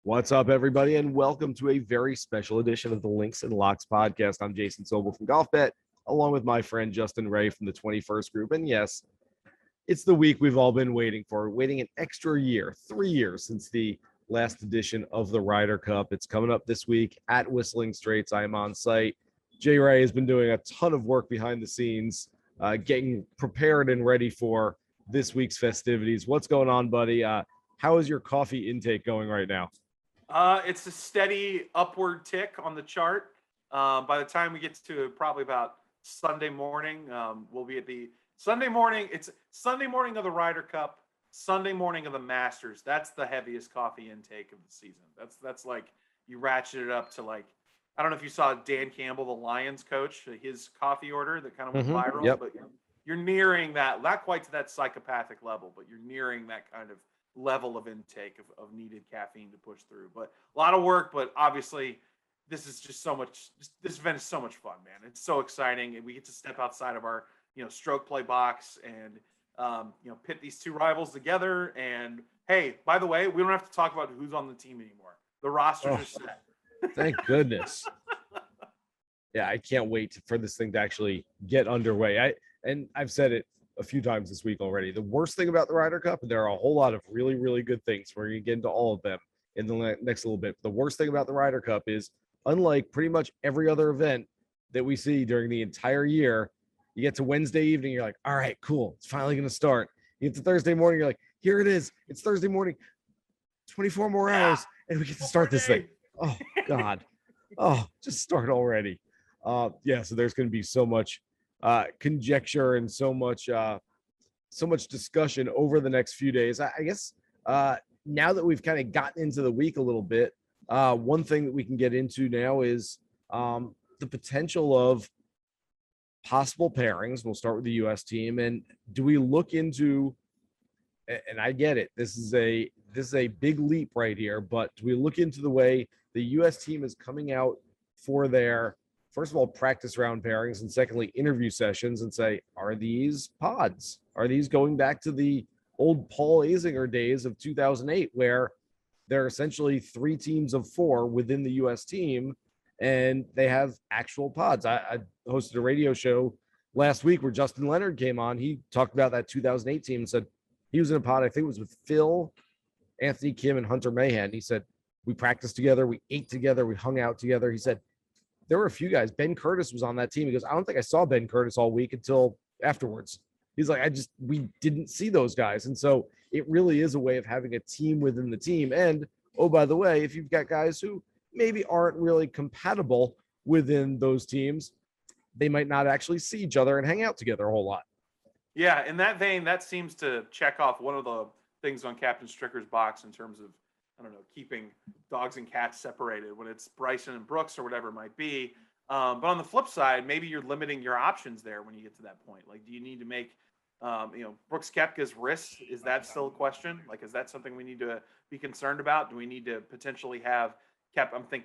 What's up, everybody, and welcome to a very special edition of the Links and Locks podcast. I'm Jason Sobel from GolfBet, along with my friend Justin Ray from the 21st Group. And yes, it's the week we've all been waiting for, waiting an extra year, 3 years since the last edition of the Ryder Cup. It's coming up this week at Whistling Straits. I am on site. Jay Ray has been doing a ton of work behind the scenes, getting prepared and ready for this week's festivities. What's going on, buddy? How is your coffee intake going right now? It's a steady upward tick on the chart. By the time we get to probably about Sunday morning, we'll be at the Sunday morning. It's Sunday morning of the Ryder Cup, Sunday morning of the Masters. That's the heaviest coffee intake of the season. That's like you ratchet it up to like I don't know if you saw Dan Campbell, the Lions coach, his coffee order that kind of went viral, Yep. but you're nearing that, not quite to that psychopathic level, but you're nearing that kind of level of intake of needed caffeine to push through. But a lot of work, but obviously this is just so much, this event is so much fun, man. It's so exciting. And we get to step outside of our, stroke play box and, pit these two rivals together. And hey, by the way, we don't have to talk about who's on the team anymore. The rosters are set. Thank goodness. Yeah, I can't wait for this thing to actually get underway. I've said it a few times this week already. The worst thing about the Ryder Cup, and there are a whole lot of really, really good things. We're going to get into all of them in the next little bit. The worst thing about the Ryder Cup is, unlike pretty much every other event that we see during the entire year, you get to Wednesday evening, you're like, all right, cool, it's finally going to start. You get to Thursday morning, you're like, here it is. It's Thursday morning, 24 more hours, and we get to start this thing. Oh, God. Oh, just start already. So there's going to be so much conjecture and so much discussion over the next few days. I guess now that we've kind of gotten into the week a little bit, one thing that we can get into now is the potential of possible pairings. We'll start with the U.S. team, and do we look into? And I get it. This is a big leap right here, but do we look into the way the U.S. team is coming out for their, first of all, practice round pairings, and secondly, interview sessions, and say, are these pods? Are these going back to the old Paul Azinger days of 2008, where there are essentially 3 teams of 4 within the U.S. team, and they have actual pods? I hosted a radio show last week where Justin Leonard came on. He talked about that 2008 team and said he was in a pod, I think it was with Phil, Anthony Kim, and Hunter Mahan. He said, we practiced together, we ate together, we hung out together. He said, there were a few guys. Ben Curtis was on that team. He goes, I don't think I saw Ben Curtis all week until afterwards. He's like, we didn't see those guys. And so it really is a way of having a team within the team. And, oh, by the way, if you've got guys who maybe aren't really compatible within those teams, they might not actually see each other and hang out together a whole lot. Yeah, in that vein, that seems to check off one of the things on Captain Stricker's box in terms of, I don't know, keeping dogs and cats separated when it's Bryson and Brooks or whatever it might be. But on the flip side, maybe you're limiting your options there when you get to that point. Like, do you need to make, Brooks Koepka's wrist? Is that still a question? Like, is that something we need to be concerned about? Do we need to potentially have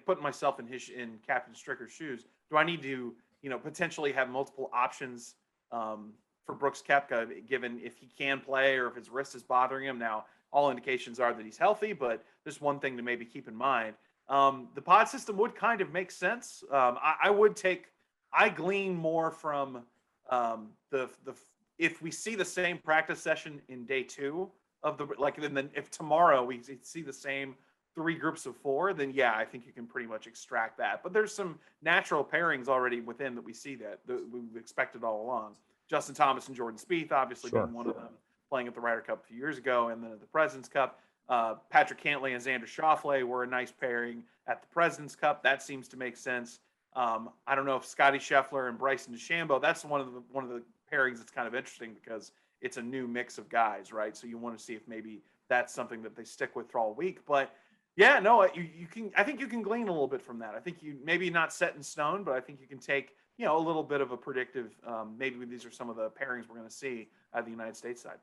putting myself in Captain Stricker's shoes. Do I need to, potentially have multiple options for Brooks Koepka, given if he can play or if his wrist is bothering him? Now, all indications are that he's healthy, but just one thing to maybe keep in mind. The pod system would kind of make sense. I glean more from if we see the same practice session in day 2 of then if tomorrow we see the same 3 groups of 4, then yeah, I think you can pretty much extract that. But there's some natural pairings already within that we see that we've expected all along. Justin Thomas and Jordan Spieth, obviously, being one of them, playing at the Ryder Cup a few years ago, and then at the President's Cup. Patrick Cantlay and Xander Schauffele were a nice pairing at the President's Cup. That seems to make sense. I don't know if Scotty Scheffler and Bryson DeChambeau, that's one of the pairings that's kind of interesting because it's a new mix of guys, right? So you want to see if maybe that's something that they stick with for all week. But yeah, no, you can. I think you can glean a little bit from that. I think you maybe not set in stone, but I think you can take a little bit of a predictive. Maybe these are some of the pairings we're going to see at the United States side.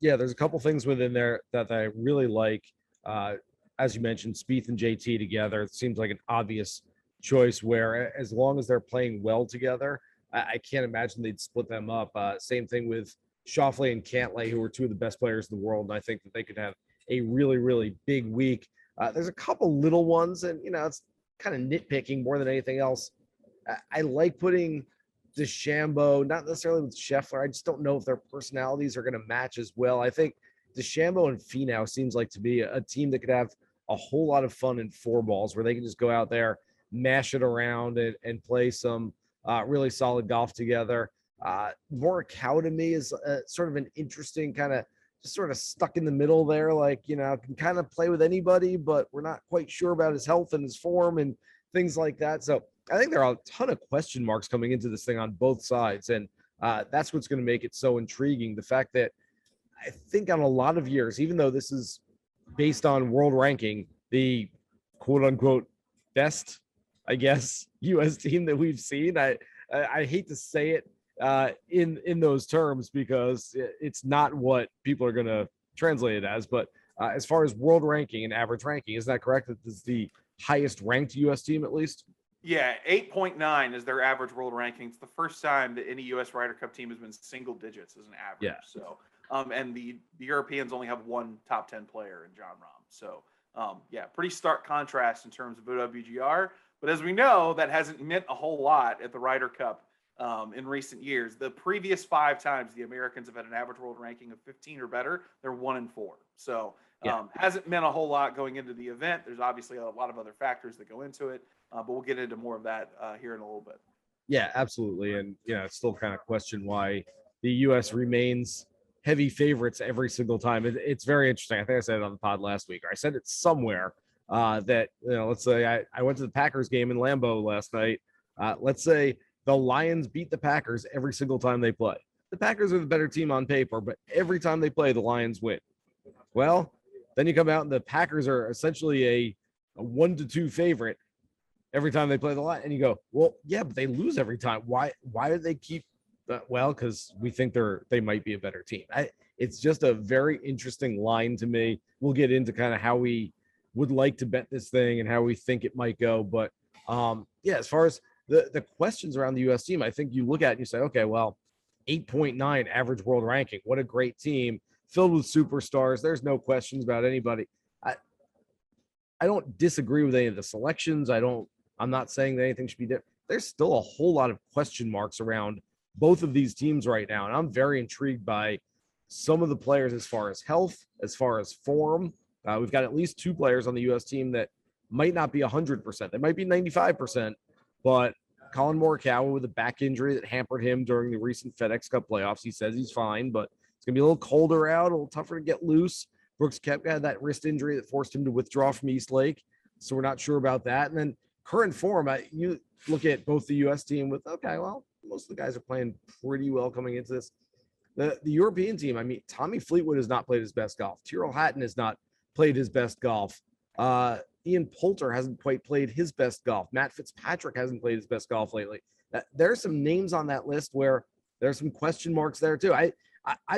Yeah, there's a couple things within there that I really like. As you mentioned, Spieth and JT together, it seems like an obvious choice where as long as they're playing well together, I can't imagine they'd split them up. Same thing with Schauffele and Cantlay, who are 2 of the best players in the world. And I think that they could have a really, really big week. There's a couple little ones, and it's kind of nitpicking more than anything else. I like putting DeChambeau, not necessarily with Scheffler. I just don't know if their personalities are going to match as well. I think DeChambeau and Finau seems like to be a team that could have a whole lot of fun in four balls, where they can just go out there, mash it around, and play some really solid golf together. Morikawa to me is sort of an interesting kind of just sort of stuck in the middle there, like, can kind of play with anybody, but we're not quite sure about his health and his form and things like that. So I think there are a ton of question marks coming into this thing on both sides. And that's what's going to make it so intriguing. The fact that I think on a lot of years, even though this is based on world ranking, the quote unquote best, I guess, US team that we've seen, I hate to say it in those terms, because it's not what people are going to translate it as. But as far as world ranking and average ranking, is that correct? That this is the highest ranked US team, at least? Yeah, 8.9 is their average world ranking. It's the first time that any U.S. Ryder Cup team has been single digits as an average. Yeah. So, and the Europeans only have one top 10 player in John Rahm. So, yeah, pretty stark contrast in terms of WGR. But as we know, that hasn't meant a whole lot at the Ryder Cup in recent years. The previous 5 times the Americans have had an average world ranking of 15 or better, they're 1-4. So, hasn't meant a whole lot going into the event. There's obviously a lot of other factors that go into it. But we'll get into more of that here in a little bit. Yeah, absolutely. And, it's still kind of question why the U.S. remains heavy favorites every single time. It's very interesting. I think I said it on the pod last week, or I said it somewhere that, let's say I went to the Packers game in Lambeau last night. Let's say the Lions beat the Packers every single time they play. The Packers are the better team on paper, but every time they play, the Lions win. Well, then you come out and the Packers are essentially a 1-2 favorite every time they play the line, and you go, well, yeah, but they lose every time. Why do they keep that? Well, because we think they might be a better team. It's just a very interesting line to me. We'll get into kind of how we would like to bet this thing and how we think it might go. But yeah, as far as the questions around the US team, I think you look at it and you say, okay, well, 8.9 average world ranking. What a great team filled with superstars. There's no questions about anybody. I don't disagree with any of the selections. I'm not saying that anything should be different. There's still a whole lot of question marks around both of these teams right now. And I'm very intrigued by some of the players as far as health, as far as form. We've got at least 2 players on the U.S. team that might not be 100%. They might be 95%, but Colin Morikawa with a back injury that hampered him during the recent FedEx Cup playoffs. He says he's fine, but it's going to be a little colder out, a little tougher to get loose. Brooks Koepka had that wrist injury that forced him to withdraw from East Lake, so we're not sure about that. And then current form, you look at both the U.S. team with, okay, well, most of the guys are playing pretty well coming into this. The European team, I mean, Tommy Fleetwood has not played his best golf. Tyrrell Hatton has not played his best golf. Ian Poulter hasn't quite played his best golf. Matt Fitzpatrick hasn't played his best golf lately. There are some names on that list where there's some question marks there too. I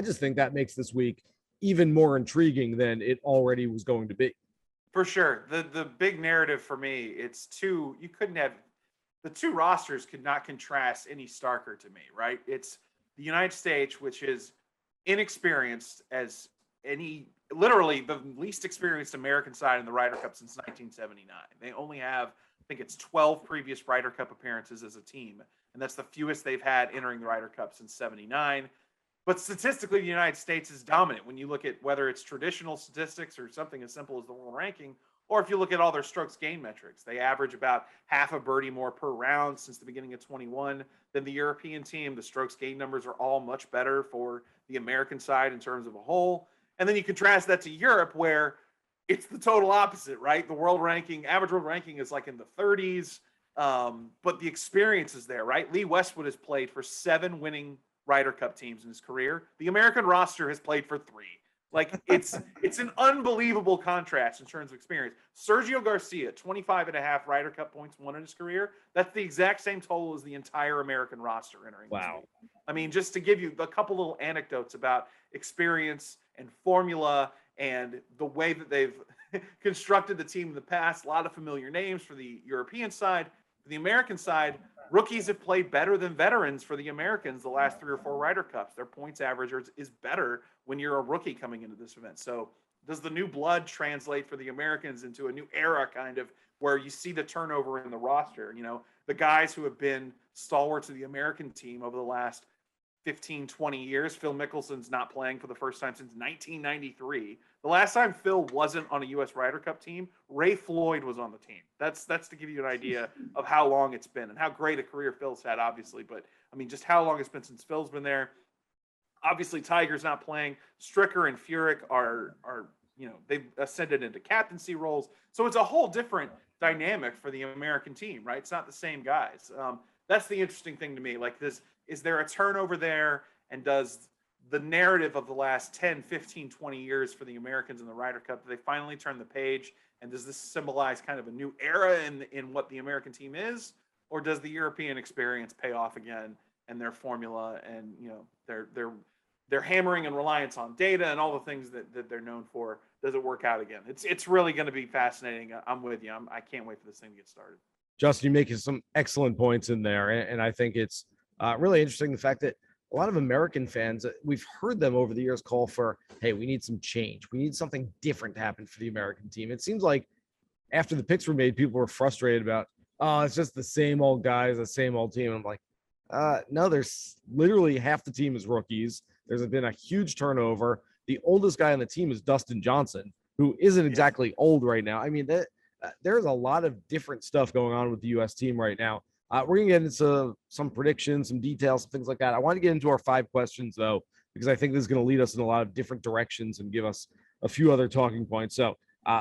just think that makes this week even more intriguing than it already was going to be. For sure. The big narrative for me, the 2 rosters could not contrast any starker to me, right? It's the United States, which is inexperienced as literally the least experienced American side in the Ryder Cup since 1979. They only have, I think it's 12 previous Ryder Cup appearances as a team, and that's the fewest they've had entering the Ryder Cup since 79. But statistically, the United States is dominant when you look at whether it's traditional statistics or something as simple as the world ranking, or if you look at all their strokes gain metrics. They average about half a birdie more per round since the beginning of 21 than the European team. The strokes gain numbers are all much better for the American side in terms of a whole. And then you contrast that to Europe, where it's the total opposite, right? The world ranking, average world ranking is like in the 30s, but the experience is there, right? Lee Westwood has played for 7 winning Ryder Cup teams in his career. The American roster has played for 3. Like, it's an unbelievable contrast in terms of experience. Sergio Garcia, 25.5 Ryder Cup points won in his career. That's the exact same total as the entire American roster entering. Wow. I mean, just to give you a couple little anecdotes about experience and formula and the way that they've constructed the team in the past. A lot of familiar names for the European side. For the American side, rookies have played better than veterans for the Americans the last 3 or 4 Ryder Cups. Their points average is better when you're a rookie coming into this event. So Does the new blood translate for the Americans into a new era, kind of, where you see the turnover in the roster? You know, the guys who have been stalwarts of the American team over the last 15, 20 years. Phil Mickelson's not playing for the first time since 1993. The last time Phil wasn't on a U.S. Ryder Cup team, Ray Floyd was on the team. That's to give you an idea of how long it's been and how great a career Phil's had, obviously. But, I mean, just how long it's been since Phil's been there. Obviously, Tiger's not playing. Stricker and Furyk are they've ascended into captaincy roles. So it's a whole different dynamic for the American team, right? It's not the same guys. That's the interesting thing to me. Like, this, is there a turnover there? And does the narrative of the last 10, 15, 20 years for the Americans in the Ryder Cup, do they finally turn the page? And does this symbolize kind of a new era in what the American team is? Or does the European experience pay off again and their formula and, you know, their hammering and reliance on data and all the things that they're known for, does it work out again? It's really going to be fascinating. I'm with you. I can't wait for this thing to get started. Justin, you make some excellent points in there. And I think it's really interesting, the fact that a lot of American fans, we've heard them over the years call for, hey, we need some change. We need something different to happen for the American team. It seems like after the picks were made, people were frustrated about, oh, it's just the same old guys, the same old team. I'm like, no, there's literally half the team is rookies. There's been a huge turnover. The oldest guy on the team is Dustin Johnson, who isn't exactly old right now. I mean, there's a lot of different stuff going on with the U.S. team right now. We're going to get into some predictions, some details, things like that. I want to get into our 5 questions, though, because I think this is going to lead us in a lot of different directions and give us a few other talking points. So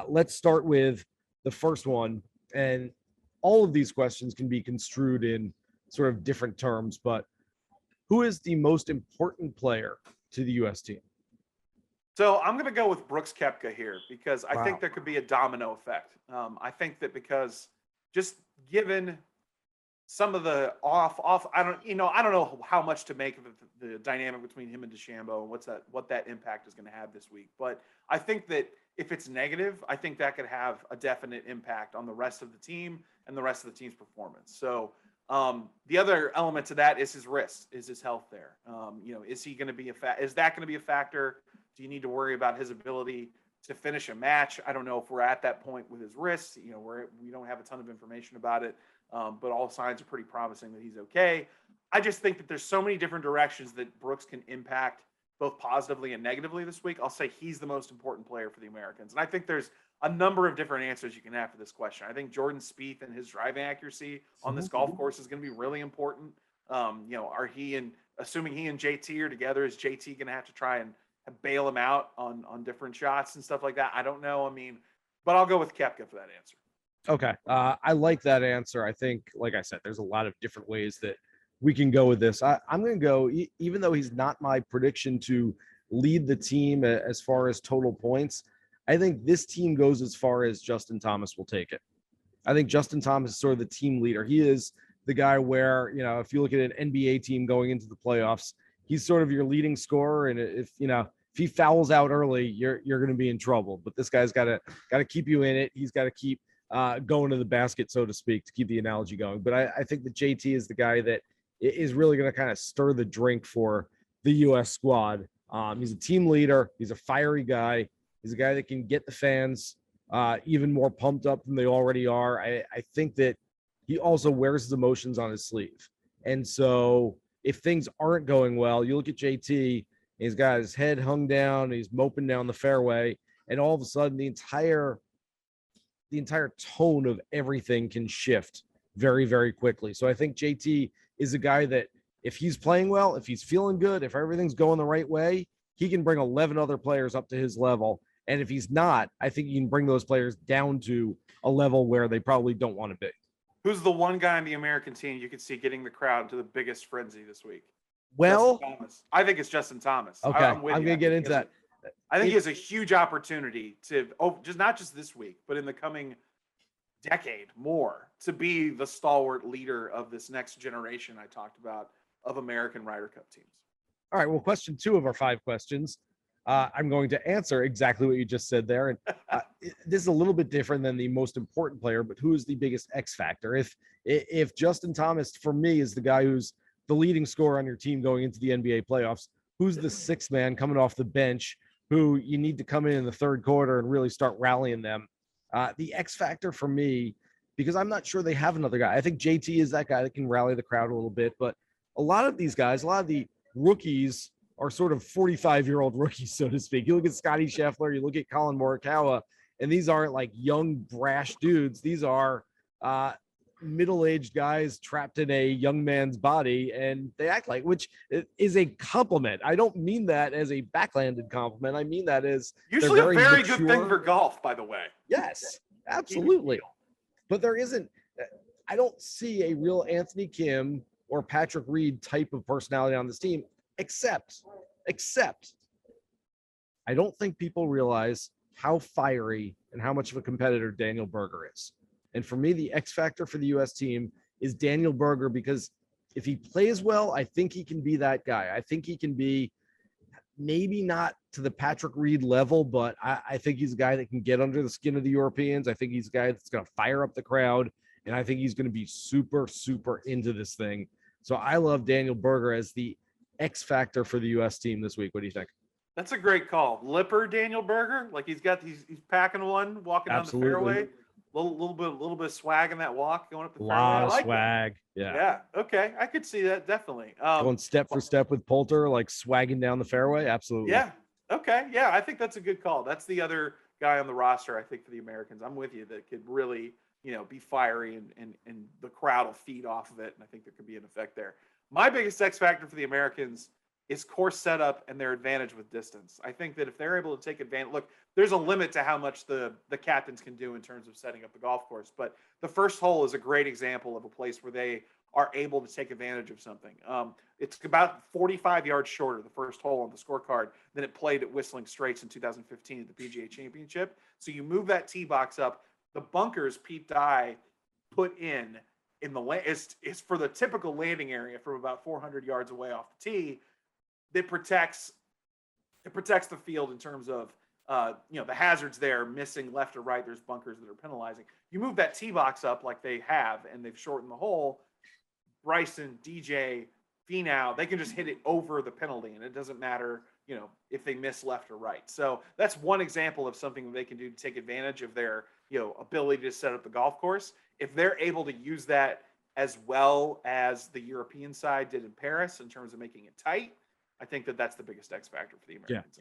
let's start with the first one. And all of these questions can be construed in sort of different terms, but who is the most important player to the U.S. team? So I'm going to go with Brooks Koepka here, because I think there could be a domino effect. I think that because just given some of the I don't know how much to make of the dynamic between him and DeChambeau and what that impact is going to have this week. But I think that if it's negative, I think that could have a definite impact on the rest of the team and the rest of the team's performance. So the other element to that is his wrist, is his health there. Is he going to be is that going to be a factor? Do you need to worry about his ability to finish a match? I don't know if we're at that point with his wrist. We don't have a ton of information about it, but all signs are pretty promising that he's okay. I just think that there's so many different directions that Brooks can impact both positively and negatively this week. I'll say he's the most important player for the Americans. And I think there's a number of different answers you can have for this question. I think Jordan Spieth and his driving accuracy on this golf course is going to be really important. Assuming he and JT are together, is JT going to have to try and bail him out on different shots and stuff like that? I don't know. I mean, but I'll go with Koepka for that answer. Okay. I like that answer. I think, like I said, there's a lot of different ways that we can go with this. I'm going to go, even though he's not my prediction to lead the team as far as total points, I think this team goes as far as Justin Thomas will take it. I think Justin Thomas is sort of the team leader. He is the guy where, if you look at an NBA team going into the playoffs, he's sort of your leading scorer. And if he fouls out early, you're going to be in trouble. But this guy's got to keep you in it. He's got to keep going to the basket, so to speak, to keep the analogy going. But I think that JT is the guy that is really going to kind of stir the drink for the U.S. squad. He's a team leader. He's a fiery guy. He's a guy that can get the fans even more pumped up than they already are. I think that he also wears his emotions on his sleeve. And so if things aren't going well, you look at JT, he's got his head hung down, he's moping down the fairway, and all of a sudden the entire tone of everything can shift very, very quickly. So I think JT is a guy that if he's playing well, if he's feeling good, if everything's going the right way, he can bring 11 other players up to his level. And if he's not, I think you can bring those players down to a level where they probably don't want to be. Who's the one guy on the American team you could see getting the crowd into the biggest frenzy this week? Well, I think it's Justin Thomas. Okay, I'm going to get into that. I think he has a huge opportunity to, not just this week, but in the coming decade more, to be the stalwart leader of this next generation I talked about of American Ryder Cup teams. All right, well, question 2 of our 5 questions. I'm going to answer exactly what you just said there. And this is a little bit different than the most important player, but who is the biggest X factor? If Justin Thomas, for me, is the guy who's the leading scorer on your team going into the NBA playoffs, who's the 6th man coming off the bench who you need to come in the third quarter and really start rallying them. The X factor for me, because I'm not sure they have another guy. I think JT is that guy that can rally the crowd a little bit, but a lot of these guys, a lot of the rookies are sort of 45-year-old rookies, so to speak. You look at Scotty Scheffler, you look at Colin Morikawa, and these aren't like young, brash dudes. These are middle-aged guys trapped in a young man's body, and they act like, which is a compliment. I don't mean that as a backhanded compliment. I mean that as usually a very mature. Good thing for golf, by the way. Yes, absolutely. But there isn't, I don't see a real Anthony Kim or Patrick Reed type of personality on this team, except I don't think people realize how fiery and how much of a competitor Daniel Berger is. And for me, the X factor for the U.S. team is Daniel Berger, because if he plays well, I think he can be that guy. I think he can be maybe not to the Patrick Reed level, but I think he's a guy that can get under the skin of the Europeans. I think he's a guy that's going to fire up the crowd, and I think he's going to be super, super into this thing. So I love Daniel Berger as the X factor for the U.S. team this week. What do you think? That's a great call. Lipper Daniel Berger, like he's packing one, walking down the fairway. Little bit of swag in that walk going up the fairway. A lot of swag. That. Yeah. Okay. I could see that definitely. Going step for step with Poulter, like swagging down the fairway. Absolutely. Yeah. Okay. Yeah. I think that's a good call. That's the other guy on the roster, I think, for the Americans. I'm with you, that could really, be fiery and the crowd will feed off of it. And I think there could be an effect there. My biggest X factor for the Americans is course setup and their advantage with distance. I think that if they're able to take advantage, look, there's a limit to how much the captains can do in terms of setting up the golf course. But the first hole is a great example of a place where they are able to take advantage of something. It's about 45 yards shorter, the first hole on the scorecard, than it played at Whistling Straits in 2015 at the PGA Championship. So you move that tee box up. The bunkers Pete Dye put in the is for the typical landing area from about 400 yards away off the tee. It protects the field in terms of the hazards there, missing left or right. There's bunkers that are penalizing. You move that tee box up like they have, and they've shortened the hole. Bryson, DJ, Finau, they can just hit it over the penalty, and it doesn't matter, if they miss left or right. So that's one example of something that they can do to take advantage of their, ability to set up the golf course. If they're able to use that as well as the European side did in Paris in terms of making it tight, I think that's the biggest X factor for the Americans.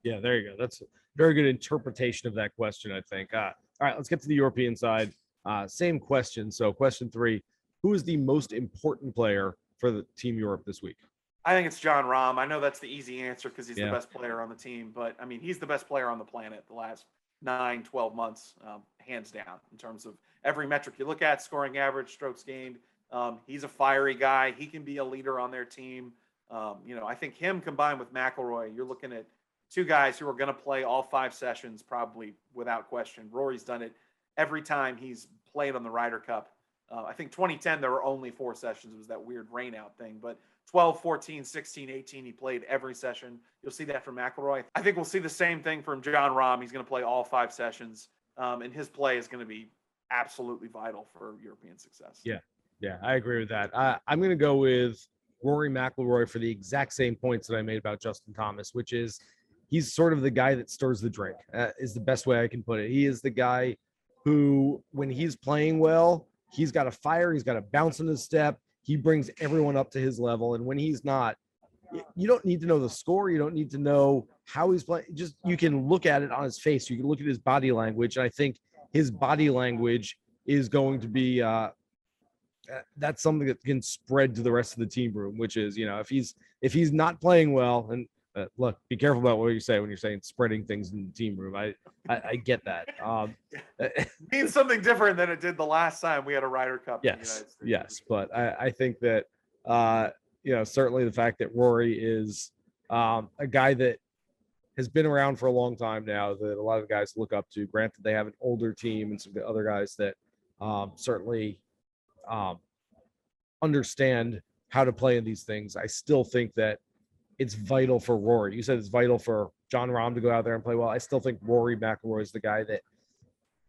Yeah, there you go. That's a very good interpretation of that question, I think. All right, let's get to the European side. Same question. So question 3, who is the most important player for the Team Europe this week? I think it's Jon Rahm. I know that's the easy answer because he's the best player on the team, but I mean, he's the best player on the planet the last 9-12 months, hands down, in terms of every metric you look at, scoring average, strokes gained. He's a fiery guy. He can be a leader on their team. I think him combined with McIlroy, you're looking at two guys who are going to play all 5 sessions, probably without question. Rory's done it every time he's played on the Ryder Cup. I think 2010, there were only 4 sessions. It was that weird rain out thing, but 12, 14, 16, 18, he played every session. You'll see that from McIlroy. I think we'll see the same thing from Jon Rahm. He's going to play all 5 sessions, and his play is going to be absolutely vital for European success. Yeah, I agree with that. I'm going to go with Rory McIlroy for the exact same points that I made about Justin Thomas, which is he's sort of the guy that stirs the drink, is the best way I can put it. He is the guy who, when he's playing well, he's got a fire, he's got a bounce in his step. He brings everyone up to his level. And when he's not, you don't need to know the score. You don't need to know how he's playing. Just, you can look at it on his face. You can look at his body language. And I think his body language is going to be, that's something that can spread to the rest of the team room, which is, if he's not playing well, and look, be careful about what you say when you're saying spreading things in the team room. I get that. It means something different than it did the last time we had a Ryder Cup. Yes. But I think that, certainly the fact that Rory is a guy that has been around for a long time now, that a lot of guys look up to. Granted, they have an older team and some other guys that certainly understand how to play in these things. I still think that it's vital for Rory. You said it's vital for Jon Rahm to go out there and play well. I still think Rory McIlroy is the guy that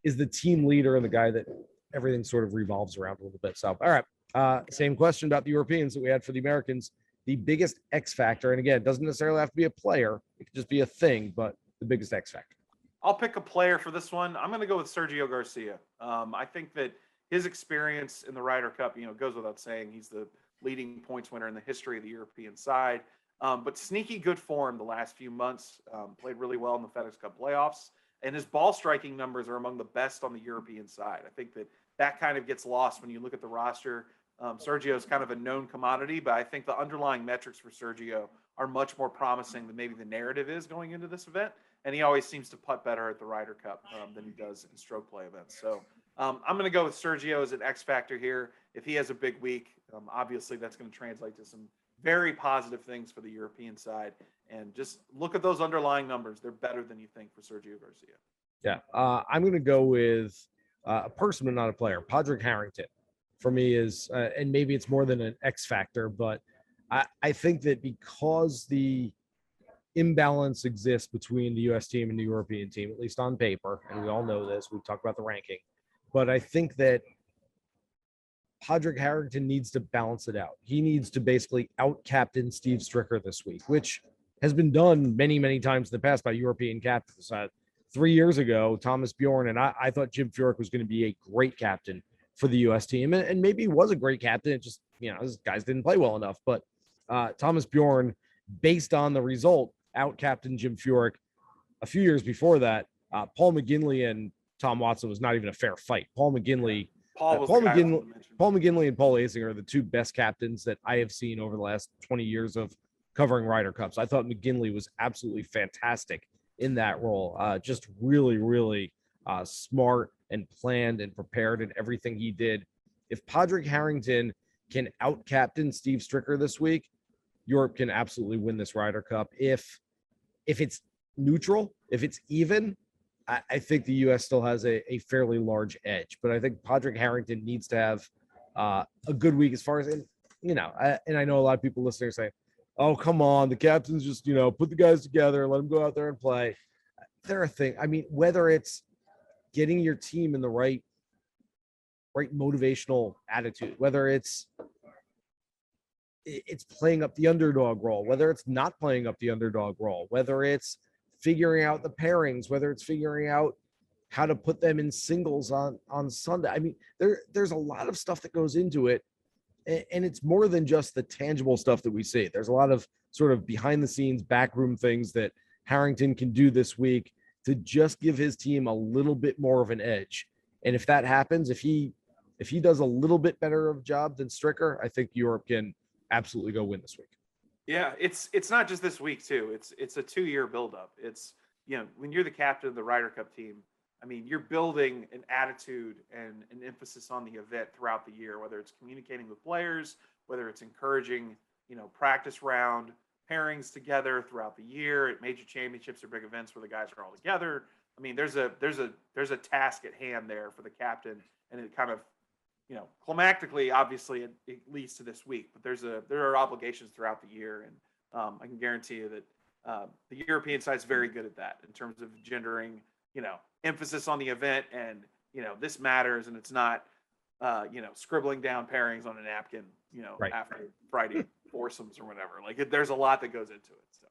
is the team leader and the guy that everything sort of revolves around a little bit. So, all right. Same question about the Europeans that we had for the Americans. the biggest X factor, and again, it doesn't necessarily have to be a player, it could just be a thing, but the biggest X factor? I'll pick a player for this one. I'm going to go with Sergio Garcia. I think that his experience in the Ryder Cup, goes without saying. He's the leading points winner in the history of the European side. But sneaky good form the last few months. Played really well in the FedEx Cup playoffs, and his ball striking numbers are among the best on the European side. I think that kind of gets lost when you look at the roster. Sergio is kind of a known commodity, but I think the underlying metrics for Sergio are much more promising than maybe the narrative is going into this event. And he always seems to putt better at the Ryder Cup than he does in stroke play events. So I'm going to go with Sergio as an X factor here. If he has a big week, obviously that's going to translate to some very positive things for the European side. And just look at those underlying numbers. They're better than you think for Sergio Garcia. Yeah, I'm going to go with a person, but not a player. Padraig Harrington, for me, is, and maybe it's more than an X factor, but I think that because the imbalance exists between the U.S. team and the European team, at least on paper, and we all know this, we've talked about the ranking, but I think that Padraig Harrington needs to balance it out. He needs to basically out-captain Steve Stricker this week, which has been done many, many times in the past by European captains. 3 years ago, Thomas Bjorn, and I thought Jim Furyk was going to be a great captain for the U.S. team, and maybe he was a great captain. It just, his guys didn't play well enough. But Thomas Bjorn, based on the result, out-captain Jim Furyk. A few years before that, Paul McGinley and Tom Watson was not even a fair fight. Paul McGinley and Paul Azinger are the two best captains that I have seen over the last 20 years of covering Ryder Cups. I thought McGinley was absolutely fantastic in that role. Just really, really smart and planned and prepared in everything he did. If Padraig Harrington can out-captain Steve Stricker this week, Europe can absolutely win this Ryder Cup. If it's neutral, if it's even, I think the U.S. still has a fairly large edge. But I think Padraig Harrington needs to have a good week as far as, and I know a lot of people listening are saying, oh, come on, the captains just, put the guys together, let them go out there and play. They're a thing. I mean, whether it's getting your team in the right motivational attitude, whether it's playing up the underdog role, whether it's not playing up the underdog role, whether it's figuring out the pairings, whether it's figuring out how to put them in singles on Sunday. I mean, there's a lot of stuff that goes into it, and it's more than just the tangible stuff that we see. There's a lot of sort of behind the scenes backroom things that Harrington can do this week to just give his team a little bit more of an edge. And if that happens, if he does a little bit better of a job than Stricker, I think Europe can absolutely go win this week. Yeah, it's not just this week too. It's a 2-year buildup. It's, when you're the captain of the Ryder Cup team, I mean, you're building an attitude and an emphasis on the event throughout the year, whether it's communicating with players, whether it's encouraging, practice round pairings together throughout the year at major championships or big events where the guys are all together. I mean, there's a task at hand there for the captain, and it kind of, climactically, obviously, it leads to this week, but there are obligations throughout the year, and I can guarantee you that the European side is very good at that in terms of gendering, emphasis on the event, and this matters, and it's not, scribbling down pairings on a napkin, right after Friday foursomes or whatever. Like, there's a lot that goes into it. So,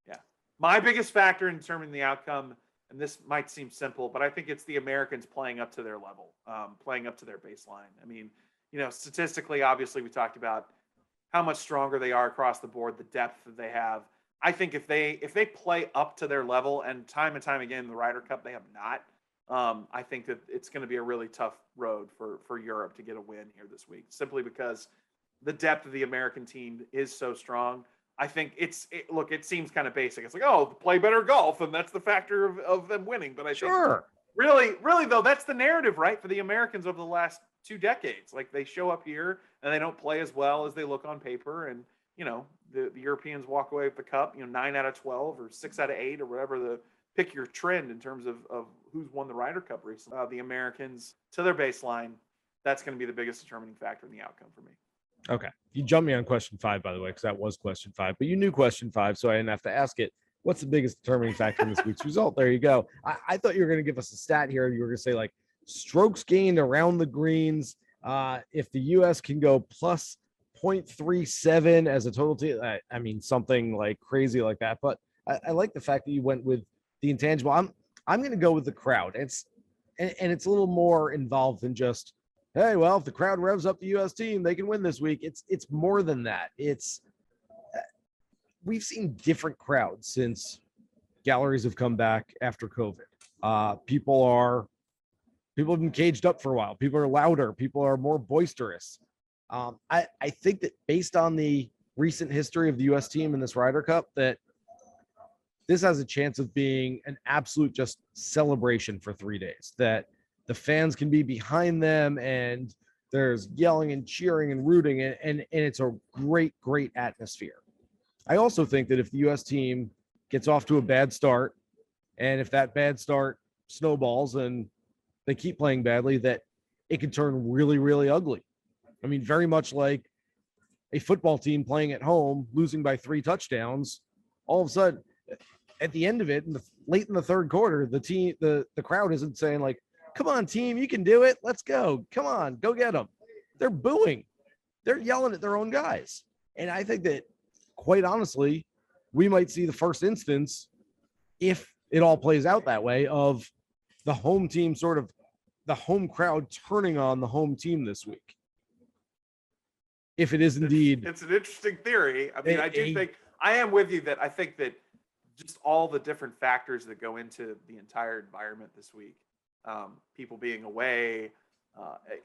yeah, my biggest factor in determining the outcome. And this might seem simple, but I think it's the Americans playing up to their level, playing up to their baseline. I mean, statistically, obviously, we talked about how much stronger they are across the board, the depth that they have. I think if they play up to their level, and time again in the Ryder Cup they have not, I think that it's going to be a really tough road for Europe to get a win here this week, simply because the depth of the American team is so strong. I think it seems kind of basic. It's like, oh, play better golf, and that's the factor of them winning. But I think really though, that's the narrative, right, for the Americans over the last 2 decades. Like, they show up here and they don't play as well as they look on paper, and the Europeans walk away with the cup, 9 out of 12 or 6 out of 8 or whatever pick your trend in terms of who's won the Ryder Cup recently. The Americans to their baseline, that's going to be the biggest determining factor in the outcome for me. Okay. You jumped me on question 5, by the way, because that was question 5, but you knew question 5, so I didn't have to ask it. What's the biggest determining factor in this week's result? There you go. I thought you were going to give us a stat here. You were going to say, like, strokes gained around the greens. If the U.S. can go plus 0.37 as a total team. I mean, something like crazy like that. But I like the fact that you went with the intangible. I'm going to go with the crowd. And it's a little more involved than just, hey, well, if the crowd revs up the U.S. team, they can win this week. It's more than that. We've seen different crowds since galleries have come back after COVID. People have been caged up for a while. People are louder. People are more boisterous. I think that based on the recent history of the U.S. team in this Ryder Cup, that this has a chance of being an absolute just celebration for 3 days, that the fans can be behind them and there's yelling and cheering and rooting, and it's a great, great atmosphere. I also think that if the U.S. team gets off to a bad start, and if that bad start snowballs and they keep playing badly, that it can turn really, really ugly. I mean, very much like a football team playing at home, losing by 3 touchdowns, all of a sudden, at the end of it, late in the third quarter, the crowd isn't saying like, "Come on, team, you can do it. Let's go. Come on, go get them." They're booing. They're yelling at their own guys. And I think that, quite honestly, we might see the first instance, if it all plays out that way, of the home team sort of the home crowd turning on the home team this week. If it is indeed, it's an interesting theory. I mean, I am with you that I think that just all the different factors that go into the entire environment this week, people being away,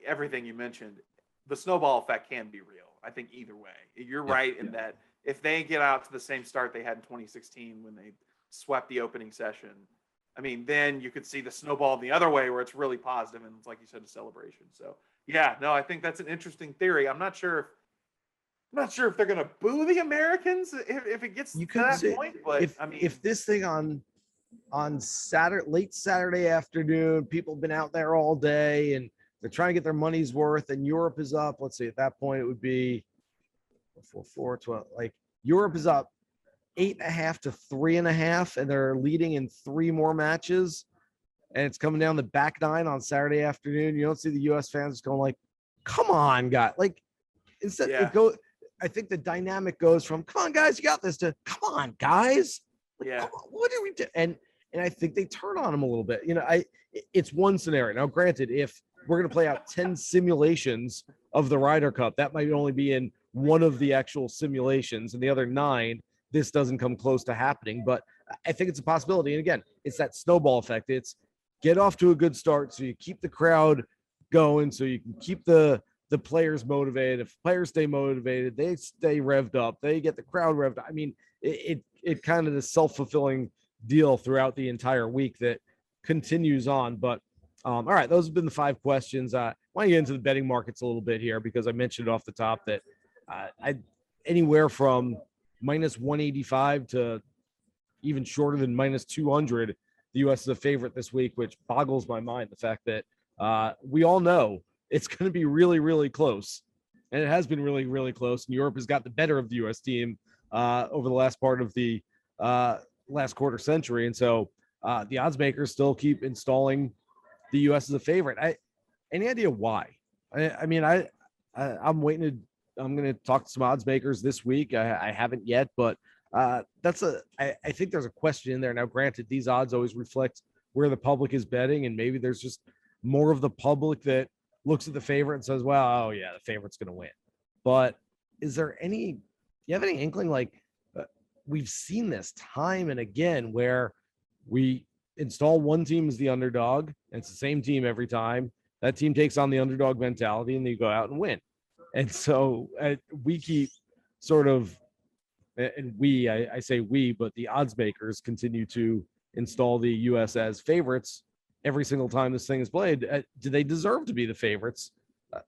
everything you mentioned, the snowball effect can be real. I think either way, you're right in that if they get out to the same start they had in 2016 when they swept the opening session, I mean, then you could see the snowball the other way where it's really positive and it's, like you said, a celebration. So yeah, no, I think that's an interesting theory. I'm not sure if they're going to boo the Americans if it gets to that point. But if this thing on Saturday, late Saturday afternoon, people have been out there all day and they're trying to get their money's worth, and Europe is up. Let's see, at that point it would be 4-12. Like, Europe is up 8.5 to 3.5, and they're leading in 3 more matches, and it's coming down the back 9 on Saturday afternoon. You don't see the U.S. fans going like, "Come on, guys!" Like, instead it goes. I think the dynamic goes from "Come on, guys, you got this" to "Come on, guys, like, come on, what are we doing?" And I think they turn on them a little bit. It's one scenario. Now, granted, if we're going to play out 10 simulations of the Ryder Cup, that might only be in one of the actual simulations, and the other 9, this doesn't come close to happening. But I think it's a possibility. And again, it's that snowball effect. It's get off to a good start so you keep the crowd going, so you can keep the players motivated. If players stay motivated, they stay revved up, they get the crowd revved up. I mean, it kind of is self-fulfilling deal throughout the entire week that continues on. But all right, those have been the 5 questions. I want to get into the betting markets a little bit here, because I mentioned off the top that anywhere from -185 to even shorter than -200, the U.S. is a favorite this week, which boggles my mind. The fact that we all know it's going to be really, really close, and it has been really, really close. And Europe has got the better of the U.S. team over the last part of the last quarter century, and so the odds makers still keep installing the U.S. as a favorite. Any idea why? I'm waiting to. I'm going to talk to some odds makers this week. I haven't yet, but I think there's a question in there. Now, granted, these odds always reflect where the public is betting, and maybe there's just more of the public that looks at the favorite and says, "Well, oh yeah, the favorite's going to win." But is there you have any inkling? Like, we've seen this time and again where we install one team as the underdog, and it's the same team every time. That team takes on the underdog mentality, and they go out and win. And so we keep sort of, and I say we, but the odds makers continue to install the U.S. as favorites every single time this thing is played. Do they deserve to be the favorites?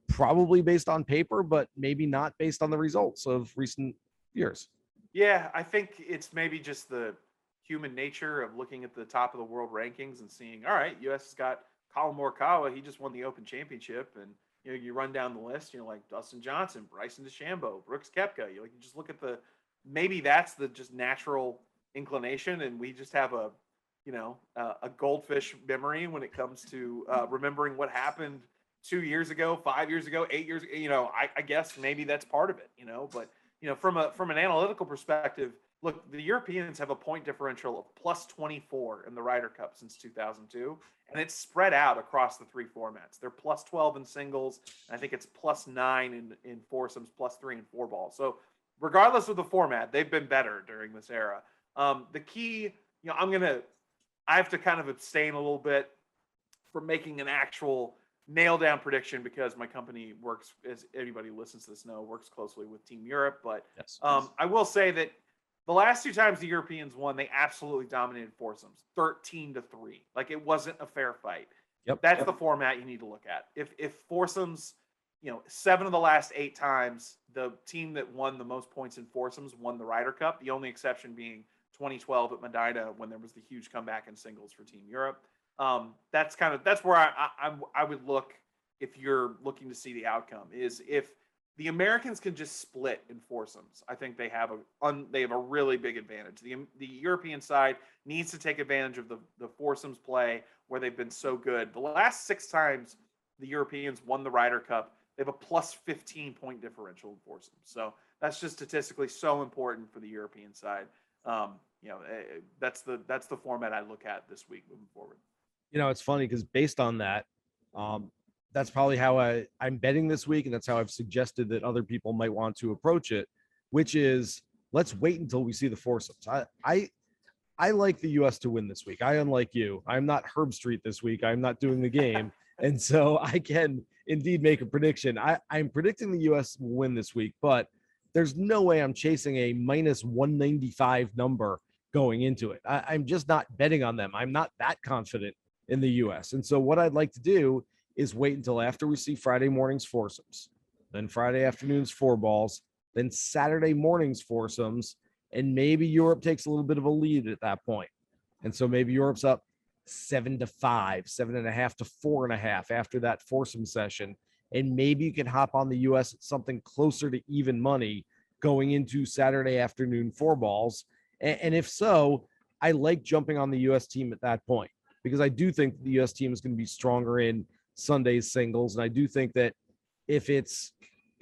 Probably based on paper, but maybe not based on the results of recent years. Yeah, I think it's maybe just the human nature of looking at the top of the world rankings and seeing, all right, U.S. has got Colin Morikawa. He just won the Open Championship, and you run down the list, like Dustin Johnson, Bryson DeChambeau, Brooks Koepka. You just look at maybe that's the just natural inclination, and we just have a goldfish memory when it comes to remembering what happened 2 years ago, 5 years ago, 8 years, I guess maybe that's part of it, but from an analytical perspective, look, the Europeans have a point differential of plus 24 in the Ryder Cup since 2002, and it's spread out across the three formats. They're plus 12 in singles, and I think it's plus 9 in foursomes, plus 3 in four ball. So regardless of the format, they've been better during this era. The key, I have to kind of abstain a little bit from making an actual nail down prediction because my company works, as anybody who listens to this know, works closely with Team Europe. But Yes. I will say that the last two times the Europeans won, they absolutely dominated foursomes, 13-3. Like, it wasn't a fair fight. Yep. That's the format you need to look at. If foursomes, 7 of the last 8 times, the team that won the most points in foursomes won the Ryder Cup. The only exception being 2012 at Medina when there was the huge comeback in singles for Team Europe. That's where I would look if you're looking to see the outcome, is if the Americans can just split in foursomes. I think they have a really big advantage. The European side needs to take advantage of the foursomes play where they've been so good. The last 6 times the Europeans won the Ryder Cup, they have a plus 15 point differential in foursomes. So that's just statistically so important for the European side. That's the format I look at this week moving forward. It's funny because based on that, that's probably how I'm betting this week, and that's how I've suggested that other people might want to approach it, which is let's wait until we see the foursomes. I like the U.S. to win this week. Unlike you, I'm not Herb Street this week. I'm not doing the game, and so I can indeed make a prediction. I'm predicting the U.S. will win this week, but there's no way I'm chasing a minus 195 number going into it. I'm just not betting on them. I'm not that confident in the U.S. And so what I'd like to do is wait until after we see Friday morning's foursomes, then Friday afternoon's four balls, then Saturday morning's foursomes, and maybe Europe takes a little bit of a lead at that point. And so maybe Europe's up 7-5, 7.5 to 4.5 after that foursome session. And maybe you can hop on the U.S. at something closer to even money going into Saturday afternoon four balls. And if so, I like jumping on the U.S. team at that point, because I do think the U.S. team is going to be stronger in Sunday's singles. And I do think that if it's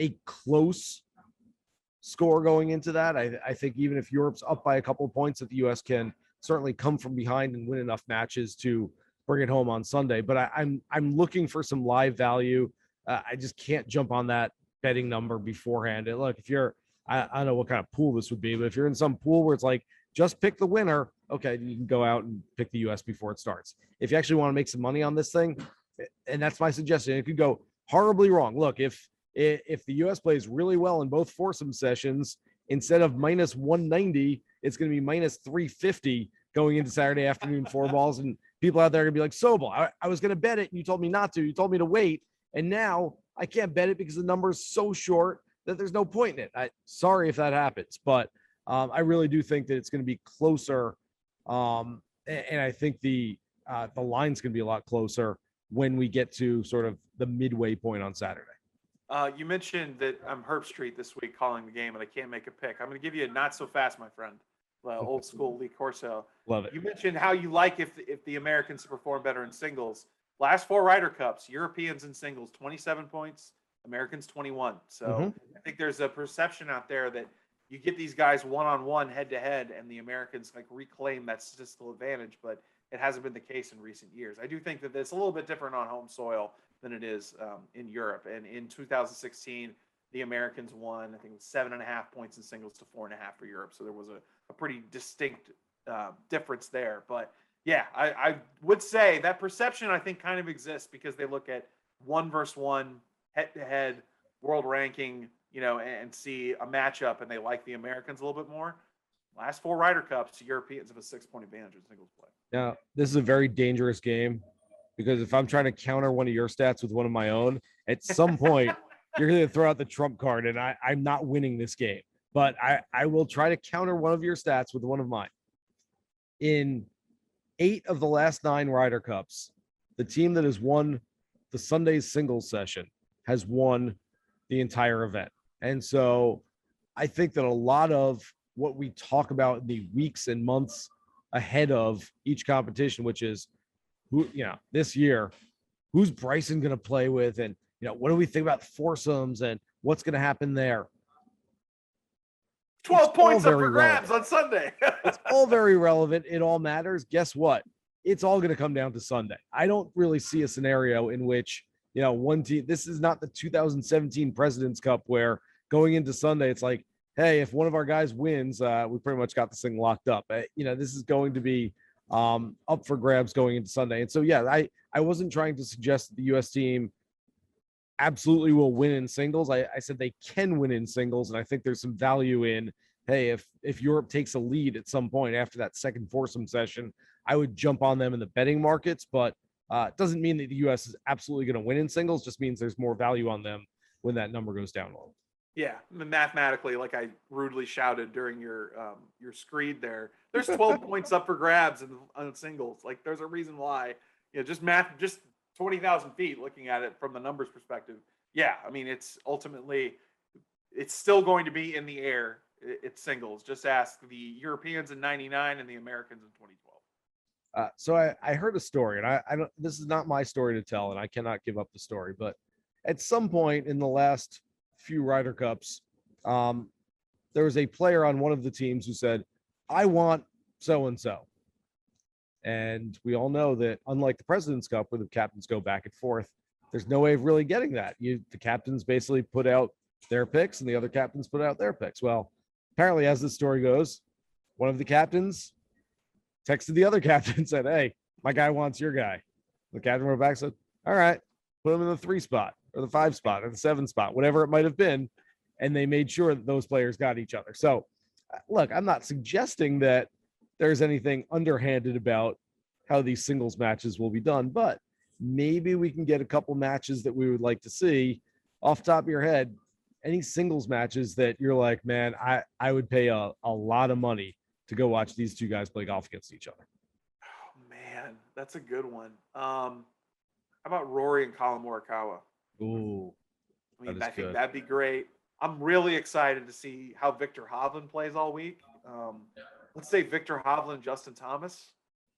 a close score going into that, I think even if Europe's up by a couple of points, that the U.S. can certainly come from behind and win enough matches to bring it home on Sunday. But I'm looking for some live value. I just can't jump on that betting number beforehand. And look, if you're, I don't know what kind of pool this would be, but if you're in some pool where it's like, just pick the winner, okay, you can go out and pick the U.S. before it starts. If you actually want to make some money on this thing, and that's my suggestion, it could go horribly wrong. Look, if the U.S. plays really well in both foursome sessions, instead of minus 190, it's going to be minus 350 going into Saturday afternoon four balls. And people out there are going to be like, Sobel, I was going to bet it, and you told me not to. You told me to wait. And now I can't bet it because the number is so short that there's no point in it. Sorry if that happens, but I really do think that it's going to be closer. And I think the line's going to be a lot closer when we get to sort of the midway point on Saturday. You mentioned that I'm Herb Street this week calling the game, and I can't make a pick. I'm going to give you a not so fast, my friend. Old school Lee Corso. Love it. You mentioned how you like if the Americans perform better in singles. Last 4 Ryder Cups, Europeans in singles, 27 points, Americans 21. So I think there's a perception out there that you get these guys one-on-one, head-to-head, and the Americans reclaim that statistical advantage, but it hasn't been the case in recent years. I do think that it's a little bit different on home soil than it is in Europe. And in 2016, the Americans won, I think it was 7.5 points in singles to 4.5 for Europe. So there was a pretty distinct difference there. But yeah, I would say that perception, I think, kind of exists because they look at 1-versus-1, head-to-head, world ranking, and see a matchup, and they like the Americans a little bit more. Last 4 Ryder Cups, Europeans have a 6-point advantage in singles play. Now, this is a very dangerous game because if I'm trying to counter one of your stats with one of my own, at some point, you're going to throw out the trump card, and I'm not winning this game. But I will try to counter one of your stats with one of mine. In 8 of the last 9 Ryder Cups, the team that has won the Sunday's singles session has won the entire event. And so I think that a lot of what we talk about in the weeks and months ahead of each competition, which is this year, who's Bryson going to play with? And, what do we think about foursomes and what's going to happen there? 12 points up for relevant. grabs on Sunday. It's all very relevant. It all matters. Guess what? It's all going to come down to Sunday. I don't really see a scenario in which, one team, this is not the 2017 President's Cup where going into Sunday, it's like, hey, if one of our guys wins, we pretty much got this thing locked up. This is going to be up for grabs going into Sunday. And so, yeah, I wasn't trying to suggest that the U.S. team absolutely will win in singles. I said they can win in singles, and I think there's some value in, hey, if Europe takes a lead at some point after that second foursome session, I would jump on them in the betting markets, but it doesn't mean that the U.S. is absolutely going to win in singles. Just means there's more value on them when that number goes down a little. Yeah, mathematically, like I rudely shouted during your screed there's 12 points up for grabs on singles. Like there's a reason why. Just 20,000 feet looking at it from the numbers perspective. Yeah, I mean, it's still going to be in the air. It's singles. Just ask the Europeans in 99 and the Americans in 2012. So I heard a story, and I don't. This is not my story to tell, and I cannot give up the story. But at some point in the last few Ryder Cups, there was a player on one of the teams who said, "I want so and so." And we all know that unlike the President's Cup, where the captains go back and forth, there's no way of really getting that. The captains basically put out their picks, and the other captains put out their picks. Well, apparently, as the story goes, one of the captains texted the other captain and said, "Hey, my guy wants your guy." The captain wrote back and said, "All right, put him in the 3 spot or the 5 spot or the 7 spot, whatever it might have been." And they made sure that those players got each other. So, look, I'm not suggesting that there's anything underhanded about how these singles matches will be done, but maybe we can get a couple matches that we would like to see. Off the top of your head, any singles matches that you're like, man, I would pay a lot of money to go watch these two guys play golf against each other? Oh man, that's a good one. How about Rory and Colin Morikawa? Ooh, I think that'd be great. I'm really excited to see how Victor Hovland plays all week. Let's say Victor Hovland, Justin Thomas.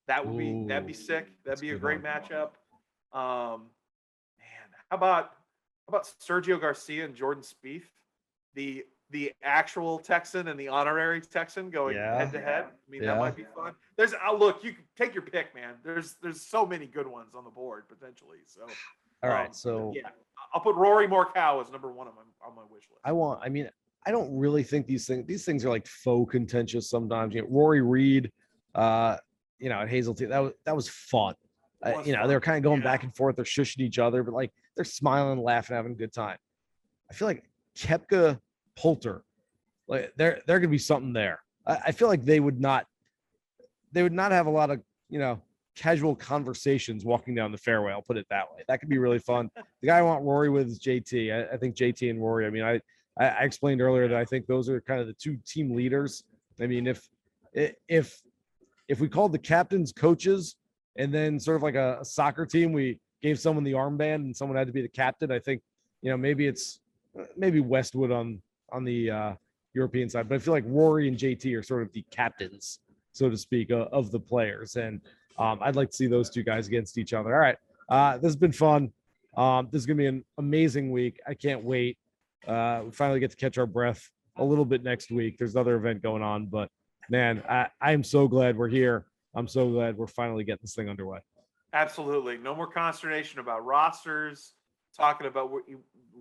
That'd be sick. That'd be a great matchup. Man, how about Sergio Garcia and Jordan Spieth, the actual Texan and the honorary Texan going head to head? I mean, that might be fun. Look, you can take your pick, man. There's so many good ones on the board potentially. So all right, so yeah, I'll put Rory Morikawa as number one on my wish list. I don't really think these things are like faux contentious sometimes. Rory Reed, at Hazeltine, that was fun. They were kind of going back and forth. They're shushing each other, but like they're smiling, laughing, having a good time. I feel like Koepka, Poulter, like there could be something there. I feel like they would not have a lot of casual conversations walking down the fairway. I'll put it that way. That could be really fun. The guy I want Rory with is JT. I think JT and Rory. I mean, I explained earlier that I think those are kind of the two team leaders. I mean, if we called the captains coaches and then sort of like a soccer team, we gave someone the armband and someone had to be the captain, I think, maybe Westwood on the European side, but I feel like Rory and JT are sort of the captains, so to speak, of the players. And I'd like to see those two guys against each other. All right. This has been fun. This is going to be an amazing week. I can't wait. We finally get to catch our breath a little bit next week. There's another event going on, but man, I am so glad we're here. I'm so glad we're finally getting this thing underway. Absolutely. No more consternation about rosters, talking about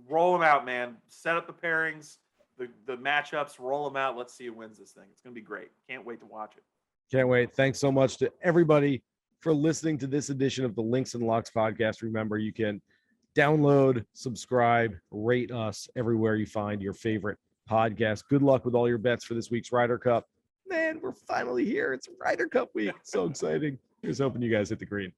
roll them out, man. Set up the pairings, the matchups, roll them out. Let's see who wins this thing. It's going to be great. Can't wait to watch it. Can't wait. Thanks so much to everybody for listening to this edition of the Links and Locks podcast. Remember, you can download, subscribe, rate us everywhere you find your favorite podcast. Good luck with all your bets for this week's Ryder Cup. Man, we're finally here. It's Ryder Cup week. So exciting. Here's hoping you guys hit the green.